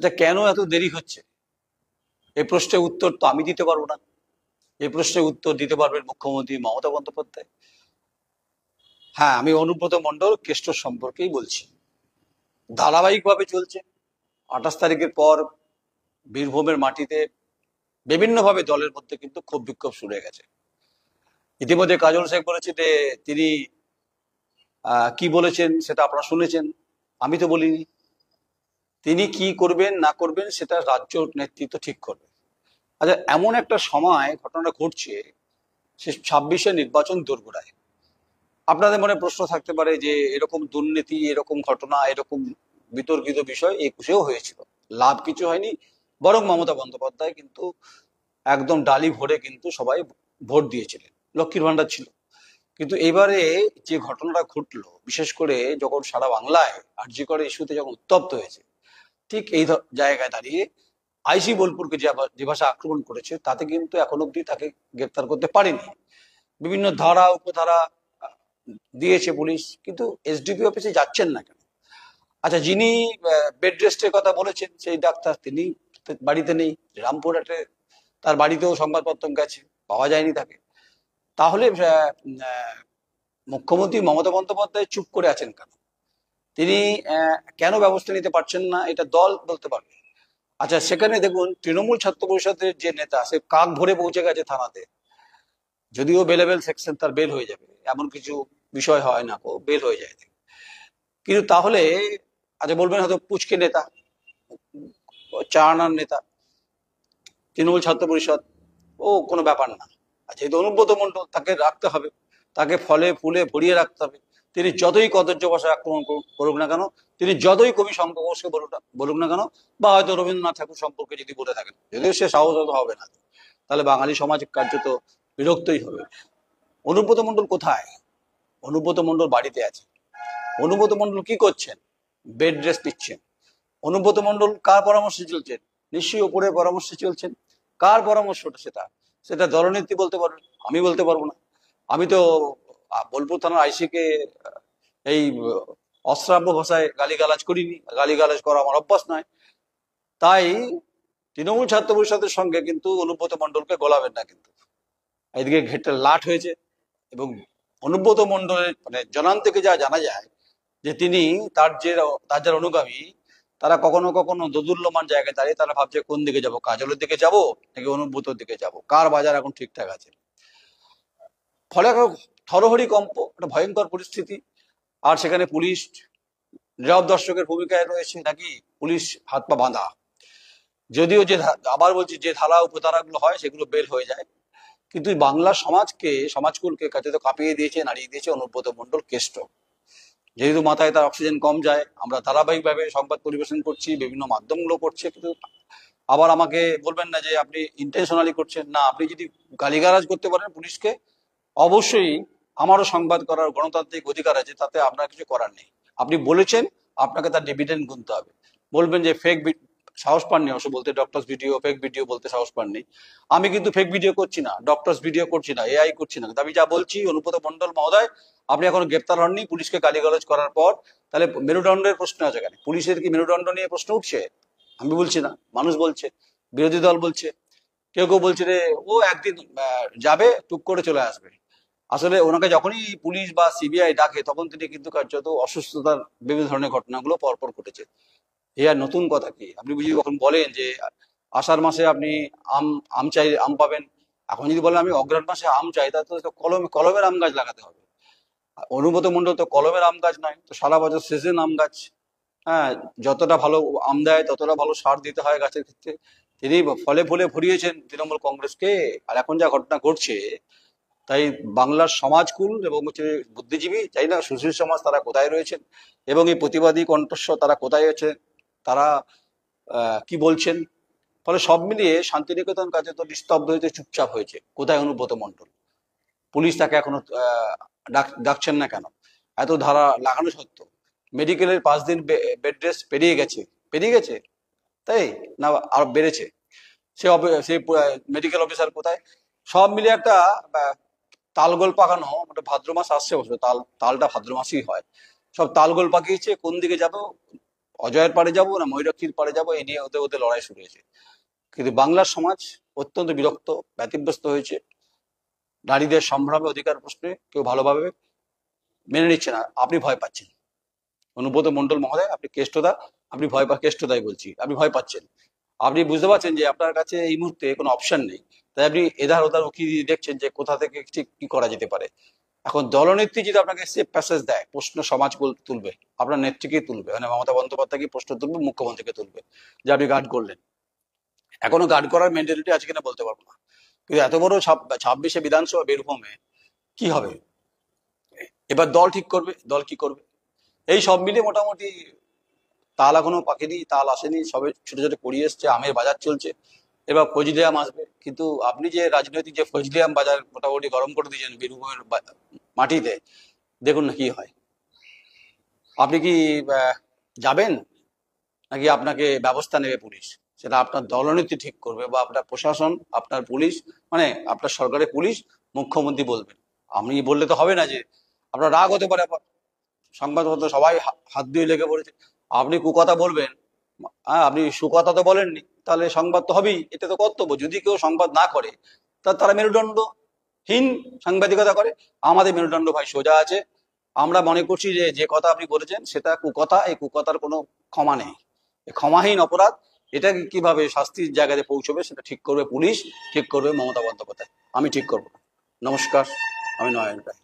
আচ্ছা, কেন এত দেরি হচ্ছে? এই প্রশ্নের উত্তর তো আমি দিতে পারবো না। এই প্রশ্নের উত্তর দিতে পারবেন মুখ্যমন্ত্রী মমতা বন্দ্যোপাধ্যায়। হ্যাঁ, আমি অনুব্রত মণ্ডল কেষ্ট সম্পর্কেই বলছি। ধারাবাহিকভাবে চলছে। 28 তারিখের পর বীরভূমের মাটিতে বিভিন্নভাবে দলের মধ্যে কিন্তু ক্ষোভ বিক্ষোভ শুরু হয়ে গেছে। ইতিমধ্যে কাজল শেখ বলেছে যে তিনি কি বলেছেন সেটা আপনারা শুনেছেন, আমি তো বলিনি। তিনি কি করবেন না করবেন সেটা রাজ্য নেতৃত্ব ঠিক করবে। আচ্ছা, এমন একটা সময় ঘটনা ঘটছে, সে 26-এ নির্বাচন দোরগোড়ায়। আপনাদের মনে প্রশ্ন থাকতে পারে যে এরকম দুর্নীতি, এরকম ঘটনা, এরকম বিতর্কিত বিষয় 21-এও হয়েছিল, লাভ কিছু হয়নি, বরং মমতা বন্দ্যোপাধ্যায় কিন্তু একদম ডালি ভরে কিন্তু সবাই ভোট দিয়েছিলেন, লক্ষ্মীর ভান্ডার ছিল। কিন্তু এবারে যে ঘটনাটা ঘটলো, বিশেষ করে যখন সারা বাংলায় আরজি করে ইস্যুতে যখন উত্তপ্ত হয়েছে, ঠিক এই জায়গায় দাঁড়িয়ে আইসি বোলপুরকে যে ভাষা আক্রমণ করেছে, তাতে কিন্তু এখন অব্দি তাকে গ্রেপ্তার করতে পারেনি। বিভিন্ন ধারা উপধারা দিয়েছে পুলিশ, কিন্তু এসডিপি অফিসে যাচ্ছেন না কেন? আচ্ছা, যিনি বেড রেস্টের কথা বলেছেন সেই ডাক্তার, তিনি বাড়িতে নেই। রামপুরহাটে তার বাড়িতেও সংবাদপত্র গেছে, পাওয়া যায়নি তাকে। তাহলে মুখ্যমন্ত্রী মমতা বন্দ্যোপাধ্যায় চুপ করে আছেন কেন? তিনি কেন ব্যবস্থা নিতে পারছেন না, এটা দল বলতে পারবে। আচ্ছা, সেখানে দেখুন তৃণমূল ছাত্র পরিষদের যে নেতা, সে কাক ভরে পৌঁছে গেছে থানাতে। যদিও বেলেবেল সেকশন, তার বেল হয়ে যাবে, এমন কিছু বিষয় হয় না, বেল হয়ে যায়। কিন্তু তাহলে আচ্ছা, বলবেন হয়তো পুচকে নেতা, চারানার নেতা, তৃণমূল ছাত্র পরিষদ, ও কোনো ব্যাপার না। আচ্ছা, এই অনুব্রত মণ্ডল, তাকে রাখতে হবে, তাকে ফলে ফুলে ভরিয়ে রাখতে হবে। তিনি যতই কদর্য ভাষায় আক্রমণ করুক না কেন, তিনি যতই কবি শঙ্কর ঘোষকে বলুক না কেন, বা হয়তো রবীন্দ্রনাথ ঠাকুর সম্পর্কে যদি বলে থাকেন, যদিও সে সাহস হবে না, তাহলে বাঙালি সমাজ কার্যত বিরক্তই হবে। অনুব্রত মণ্ডল কোথায়? অনুব্রত মণ্ডল বাড়িতে আছে। অনুব্রত মণ্ডল কি করছেন? বেড রেস্ট নিচ্ছেন। অনুব্রত মণ্ডল কার পরামর্শে চলছেন? নিশ্চয়ই ওপরের পরামর্শে চলছেন। কার পরামর্শটা সেটা? সেটা দলনেত্রী বলতে পারবেন, আমি বলতে পারবো না। আমি তো বোলপুর থানার আইসিকে এই অশ্রাব্য ভাষায় গালিগালাজ করিনি, গালিগালাজ করা আমার অভ্যাস নয়। তাই তৃণমূল ছাত্র পরিষদের সঙ্গে কিন্তু অনুব্রত মণ্ডলকে গলাবেন না। কিন্তু এদিকে ঘেটে লাট হয়েছে, এবং অনুব্রত মণ্ডলের মানে জনান থেকে যা জানা যায় যে তিনি তার যারা অনুগামী, তারা কখনো কখনো দোদুল্যমান জায়গায় দাঁড়িয়ে তারা ভাবছে কোন দিকে যাব, কাজলের দিকে যাব নাকি অনুব্রতর দিকে যাব, কার বাজার এখন ঠিকঠাক আছে। ফলে থরহরি কম্প, একটা ভয়ঙ্কর পরিস্থিতি। আর সেখানে পুলিশ নীরব দর্শকের ভূমিকায় রয়েছে, নাকি পুলিশ হাত পা বাঁধা। যদিও আবার বলছি, যে ধারা উপধারাগুলো হয় সেগুলো বের হয়ে যায়, কিন্তু বাংলা সমাজকুলকে কাছে তো কাঁপিয়ে দিয়েছে, নাড়িয়ে দিয়েছে অনুব্রত মণ্ডল কেষ্ট। যেহেতু মাথায় তার অক্সিজেন কম যায়, আমরা ধারাবাহিকভাবে সংবাদ পরিবেশন করছি, বিভিন্ন মাধ্যমগুলো করছে, কিন্তু আবার আমাকে বলবেন না যে আপনি ইন্টেনশনালি করছেন। না, আপনি যদি গালিগালাজ করতে পারেন পুলিশকে, অবশ্যই আমারও সংবাদ করার গণতান্ত্রিক অধিকার আছে, তাতে আপনার কিছু করার নেই। আপনি বলেছেন, আপনাকে তার ডিভিডেন্ড গুনতে হবে। বলবেন যে ফেক, সাহস পাননি অবশ্য বলতে, ডক্টরস ভিডিও, ফেক ভিডিও বলতে সাহস পাননি। আমি কিন্তু ফেক ভিডিও করছি না, ডক্টরস ভিডিও করছি না, এআই করছি না। আমি যা বলছি, অনুব্রত মণ্ডল মহোদয়, আপনি এখনো গ্রেপ্তার হননি। পুলিশকে গালিগালাজ করার পর তাহলে মেরুদণ্ডের প্রশ্ন আছে কেন? পুলিশের কি মেরুদণ্ড নিয়ে প্রশ্ন উঠছে? আমি বলছি না, মানুষ বলছে, বিরোধী দল বলছে, কেউ কেউ বলছে রে ও একদিন যাবে, টুক করে চলে আসবে। আসলে ওনাকে যখনই পুলিশ বা সিবিআই ডাকে, তখন তিনি কিন্তু কার্যত অসুস্থতার বিভিন্ন ধরনের ঘটনাগুলো পরপর ঘটেছে। এ আর নতুন কথা কি? আপনি বুঝি কখন বলেন যে আষাঢ় মাসে আপনি আম আম চাই, আম পাবেন, এখন যদি বলেন আমি অগ্রহায়ণ মাসে আম চাই, তা তো কলমের আম গাছ লাগাতে হবে। অনুব্রত মণ্ডল তো কলমের আম গাছ নয়, তো সারা বছর সিজন আম গাছ। হ্যাঁ, যতটা ভালো আম দেয় ততটা ভালো সার দিতে হয় গাছের ক্ষেত্রে। তিনি ফলে ফুলে ভরিয়েছেন তৃণমূল কংগ্রেসকে। আর এখন যা ঘটনা ঘটছে, তাই বাংলার সমাজকুল এবং হচ্ছে বুদ্ধিজীবী, চাই না সুশীল সমাজ, তারা কোথায় রয়েছেন, এবং এই প্রতিবাদী কণ্ঠস্বর তারা কোথায় আছে, তারা কি বলছেন। ফলে সব মিলিয়ে শান্তিনিকেতন কাজে তো নিস্তব্ধ হয়েছে, চুপচাপ হয়েছে। কোথায় অনুব্রত মণ্ডল? পুলিশ তাকে এখনো ডাকছেন না কেন? এত ধারা লাগানো সত্ত্বেও মেডিকেলের 5 দিন বেড রেস্ট পেরিয়ে গেছে, তাই না আর বেড়েছে? সে মেডিকেল অফিসার কোথায়? সব মিলিয়ে একটা তালগোল পাকানো, মানে ভাদ্র মাস আসছে, অবশ্য তালটা ভাদ্র মাসেই হয়। সব তালগোল পাকিয়েছে, কোন দিকে যাবো অজয়ের পারে যাব না ময়ূরাক্ষীর পারে যাব, এই নিয়ে ওদের ওদের লড়াই শুরু হয়েছে। কিন্তু বাংলার সমাজ অত্যন্ত বিরক্ত, ব্যতিব্যস্ত হয়েছে। নারীদের সম্ভ্রমে অধিকার প্রশ্নে কেউ ভালোভাবে মেনে নিচ্ছে না। আপনি ভয় পাচ্ছেন অনুব্রত মন্ডল মহোদয়, আপনি কেষ্টদা, আপনি কেষ্টদাই বলছি, আপনি ভয় পাচ্ছেন। আপনি বুঝতে পারছেন যে আপনার কাছে এই মুহূর্তে কোনো অপশন নেই, তাই আপনি এধার ওধার উকি দিয়ে দেখছেন যে কোথা থেকে ঠিক কি করা যেতে পারে। এখন দলনেত্রী যদি আপনাকে সেফ প্যাসেজ দেয়, প্রশ্ন সমাজ তুলবে, আপনার নেত্রীকেই তুলবে, মানে মমতা বন্দ্যোপাধ্যায়কে প্রশ্ন তুলবে, মুখ্যমন্ত্রীকে তুলবে যে আপনি গার্ড করলেন। এখনো গার্ড করার মেন্টালিটি আছে কিনা বলতে পারবো না, কিন্তু এত বড় 26 বিধানসভা বীরভূমে কি হবে? এবার দল ঠিক করবে, দল কি করবে। এই সব মিলিয়ে মোটামুটি তাল এখনো পাকেনি, তাল আসেনি, সবে ছোট ছোট করিয়ে এসছে, আমের বাজার চলছে, এবার ফজলি আম আসবে। কিন্তু আপনি যে রাজনৈতিক যে ফজলি আম বাজার মোটামুটি গরম করে দিয়েছেন বীরভূমের মাটিতে, দেখুন না কি হয়। আপনি কি যাবেন, নাকি আপনাকে ব্যবস্থা নেবে পুলিশ? সেটা আপনার দলনীতি ঠিক করবে, বা আপনার প্রশাসন, আপনার পুলিশ, মানে আপনার সরকারের পুলিশ, মুখ্যমন্ত্রী বলবেন। আপনি বললে তো হবে না, যে আপনার রাগ হতে পারে, সংবাদপত্র সবাই হাত দিয়ে লেগে পড়েছে, আপনি কুকথা বলবেন। হ্যাঁ, আপনি সুকথা তো বলেননি, তাহলে সংবাদ তো হবেই, এটা তো কর্তব্য। যদি কেউ সংবাদ না করে, তারা মেরুদণ্ডহীন সাংবাদিকতা করে। আমাদের মেরুদণ্ড ভাই সোজা আছে। আমরা মনে করছি যে যে কথা আপনি বলেছেন সেটা কুকথা, এই কুকথার কোনো ক্ষমা নেই, ক্ষমাহীন অপরাধ। এটাকে কিভাবে শাস্তির জায়গায় পৌঁছবে সেটা ঠিক করবে পুলিশ, ঠিক করবে মমতা বন্দ্যোপাধ্যায়, আমি ঠিক করবো না। নমস্কার, আমি নয়ন রায়।